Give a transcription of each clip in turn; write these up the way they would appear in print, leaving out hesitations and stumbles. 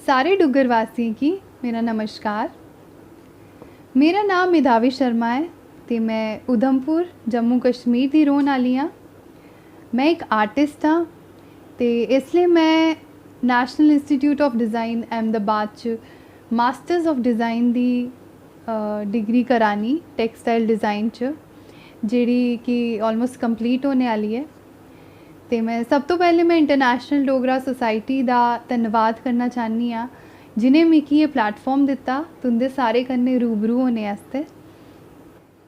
सारे डुग्गर वासियों की मेरा नमस्कार। मेरा नाम मेधावी शर्मा है ते मैं उधमपुर जम्मू कश्मीर दी रौह्ने आह्ली आं। मैं एक आर्टिस्ट हाँ ते इसलिए मैं National Institute of Design Ahmedabad च मास्टर्स ऑफ डिज़ाइन दी डिग्री करानी टेक्सटाइल डिज़ाइन च, जेह्ड़ी कि ऑलमोस्ट कंप्लीट होने आह्ली है। ते मैं सब तो पैह्लें मैं इंटरनेशनल डोगरा सोसाइटी दा धन्नवाद करना चाह्न्नी आं, जिनें मिगी ये प्लेटफॉर्म दित्ता तुं'दे सारे कन्नै रूबरू होने आस्तै।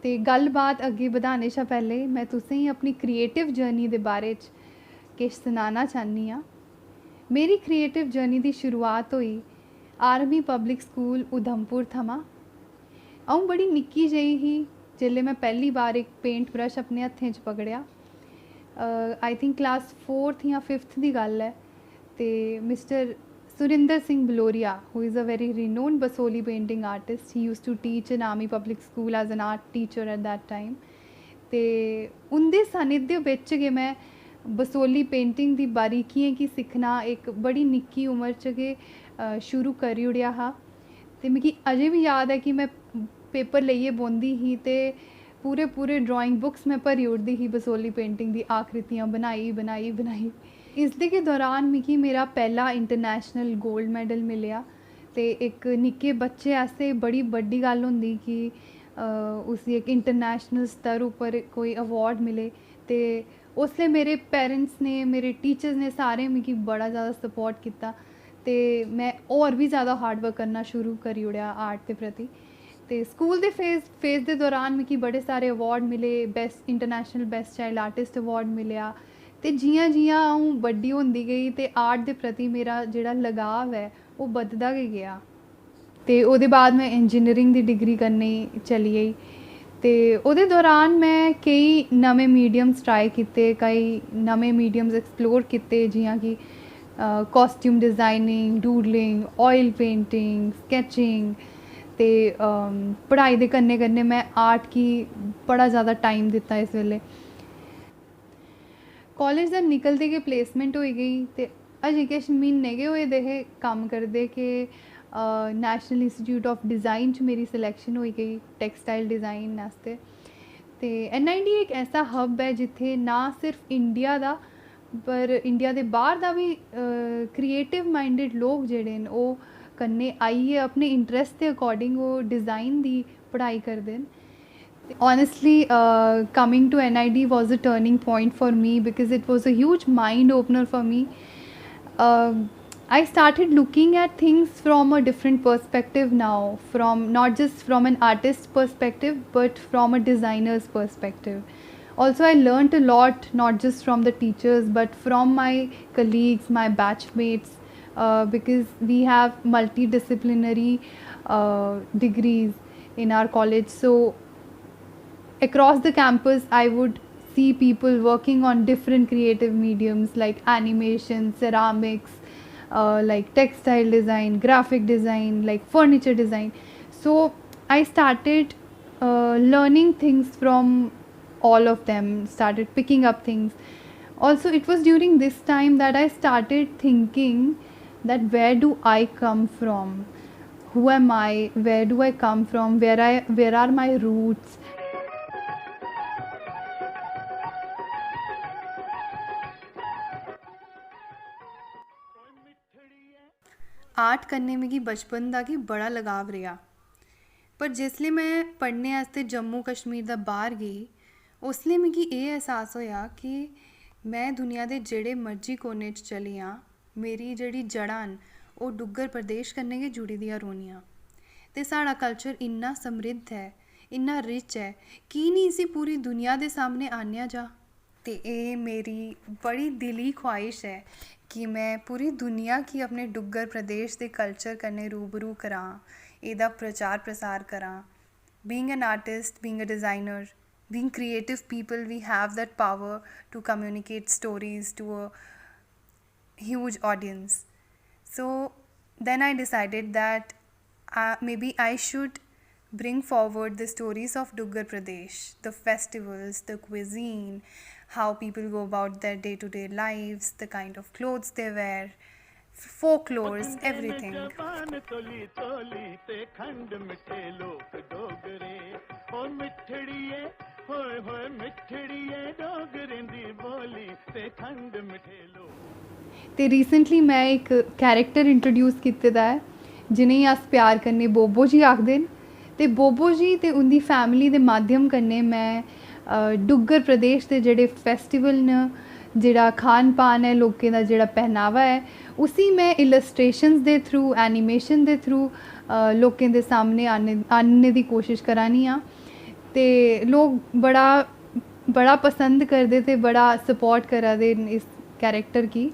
ते गल्ल बात अग्गें बधाने शा पैह्लें मैं तुसेंगी अपनी क्रिएटिव जर्नी दे बारे च किश सनाना चाह्न्नी आं। मेरी क्रिएटिव जर्नी दी शुरुआत होई आर्मी पब्लिक स्कूल उधमपुर थमां। अ'ऊं बड़ी निक्की जेही ही जेल्लै मैं पैह्ली बार इक पेंट ब्रश अपने हत्थें च पकड़ेआ। आई थिंक क्लास 4th या 5th दी गल्ल है ते mister Surinder Singh Baloria, who is a very renowned Basohli painting artist, he used to teach in Army Public School as an art teacher at that time. ते उं'दे सानिध्य बिच गै मैं बसोली पेंटिंग दी बारीकियें गी सिक्खना इक बड़ी निक्की उमर च गै शुरू करी ओड़ेआ हा। ते मिगी अजें भी याद है कि मैं पेपर लेइयै बौंह्दी ही ते पूरे ड्राइंग बुक्स में भरी ओड़दी ही बसोली पेंटिंग दी आकृतियां बनाई। इसदे गै दौरान मिगी मेरा पैह्ला इंटरनेशनल गोल्ड मैडल मिलेआ ते एक निक्के बच्चे आस्तै बड़ी बड्डी गल्ल होंदी कि उसी एक इंटरनेशनल स्तर उप्पर कोई अवार्ड मिले। ते उसलै मेरे पेरेंट्स ने, मेरे टीचर्स ने सारें मिगी बड़ा ज़्यादा सपोर्ट कीता ते मैं होर भी ज़्यादा हार्ड वर्क करना शुरू करी ओड़ेआ आर्ट दे प्रति। ते स्कूल दे फेज़ दे दौरान मिगी बड़े सारे अवार्ड मिले, best international best child artist award मिलेआ। ते जि'यां जि'यां अ'ऊं बड्डी होंदी गेई ते आर्ट दे प्रति मेरा जेह्ड़ा लगाव है ओह् बधदा गै गेआ। ते ओह्दे बाद मैं इंजीनियरिंग दी डिग्री करने चली गेई ते ओह्दे दौरान मैं केई नमें मीडियम्स ट्राई कीते, कई नमें मीडियम्स एक्सप्लोर कीते, जि'यां कि costume designing, doodling, oil painting, sketching. ते पढ़ाई दे कन्नै कन्नै मैं आर्ट गी बड़ा ज़्यादा टाइम दित्ता इस बेल्ले। कॉलेज दा निकलदे गै प्लेसमेंट होई गेई ते अजें किश म्हीने गै होए दे हे कम्म करदे कि नेशनल इंस्टीट्यूट ऑफ डिज़ाइन च मेरी सिलेक्शन होई गेई टेक्सटाइल डिज़ाइन आस्तै। ते NID एक ऐसा हब है जित्थे ना सिर्फ इंडिया दा पर इंडिया दे बाहर दा भी क्रिएटिव माइंडेड लोग जेह्ड़े न ओह् कन्नै आइयै अपने इंटरेस्ट दे अकॉर्डिंग ओह् डिज़ाइन दी पढ़ाई करदे न। Honestly, coming to NID was a turning point for me because it was a huge mind opener for me. I started looking at things from a different perspective now, from not just from an artist's perspective, but from a designer's perspective. Also, I learned a lot, not just from the teachers, but from my colleagues, my batchmates, because we have multidisciplinary degrees in our college. So across the campus I would see people working on different creative mediums like animation, ceramics, like textile design, graphic design, like furniture design. So I started learning things from all of them, started picking up things. Also, it was during this time that I started thinking that where do I come from, who am I, where do I come from, where are my roots. Art कन्नै मिगी बचपन दा गै बड़ा लगाव रेहा, पर जिसलै मैं पढ़ने आस्तै जम्मू कश्मीर दा बाहर गेई उसलै मिगी एह् एहसास होया कि मैं दुनिया दे जेह्ड़े मर्जी कोने च चली जां, मेरी जेह्ड़ी जड़ां न ओह् डुग्गर प्रदेश कन्नै गै जुड़ी दियां रौह्नियां। ते साढ़ा कल्चर इन्ना समृद्ध है, इन्ना रिच है, की निं इसी पूरी दुनिया दे सामने आह्नेआ जा। ते एह् मेरी बड़ी दिली ख्वाहिश है कि मैं पूरी दुनिया गी अपने डुग्गर प्रदेश दे कल्चर कन्नै रूबरू करां, एह्दा प्रचार प्रसार करां। Being an artist, being a designer, being creative people, we have that power to communicate stories to a huge audience. So then I decided that maybe I should bring forward the stories of Duggar Pradesh, the festivals, the cuisine, how people go about their day-to-day lives, the kind of clothes they wear, folklores, everything. जबान तोली तोली ते खंड मिठे लोक डोगरे ओ मिठड़िए होए होए मिठड़िए डोगरें दी बोली ते खंड मिठे लोक। ते रिसेंटली मैं एक कैरेक्टर इंट्रोड्यूस कीते दा है जिनेंगी अस प्यार कन्नै बोबो जी आखदे न। ते बोबो जी ते उंदी फैमिली दे माध्यम कन्नै मैं डुग्गर प्रदेश दे जेह्ड़े फेस्टिवल न, जेह्ड़ा खान पान है, लोकें दा जेह्ड़ा पहनावा है, उसी मैं इलस्ट्रेशंस दे थ्रू, एनिमेशन दे थ्रू लोकें दे सामने आनने दी कोशिश करा नी आं। ते लोग बड़ा पसंद करदे ते बड़ा सपोर्ट करा दे न इस कैरेक्टर की।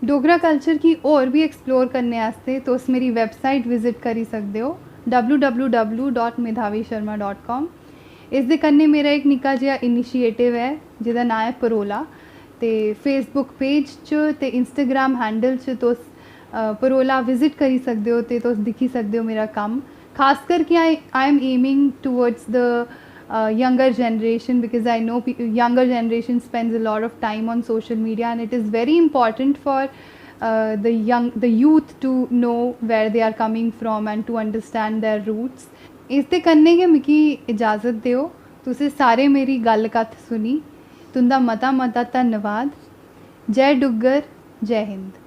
डोगरा कल्चर की होर भी एक्सप्लोर करने आस्ते तुस मेरी वैबसाइट विजिट करी सकदे हो www.medhavisharma.com। इस दे कन्नै मेरा एक निक्का जिहा इनिशिएटिव है जेह्दा नाम है परोला। ते फेसबुक पेज च ते इंस्टाग्राम हैंडल च तुस परोला विजिट करी सकदे हो ते तुस दिक्खी सकदे हो मेरा कम्म। खासकर कि I am aiming towards the younger generation, because I know younger generation spends a lot of time on social media, and it is very important for the youth to know where they are coming from and to understand their roots. इस दे कन्नै गै मिगी इजाज़त देओ। तुसें सारे मेरी गल्ल कत्थ सुनी। तुंदा मता मता धन्नवाद। जय डुग्गर, जय हिंद।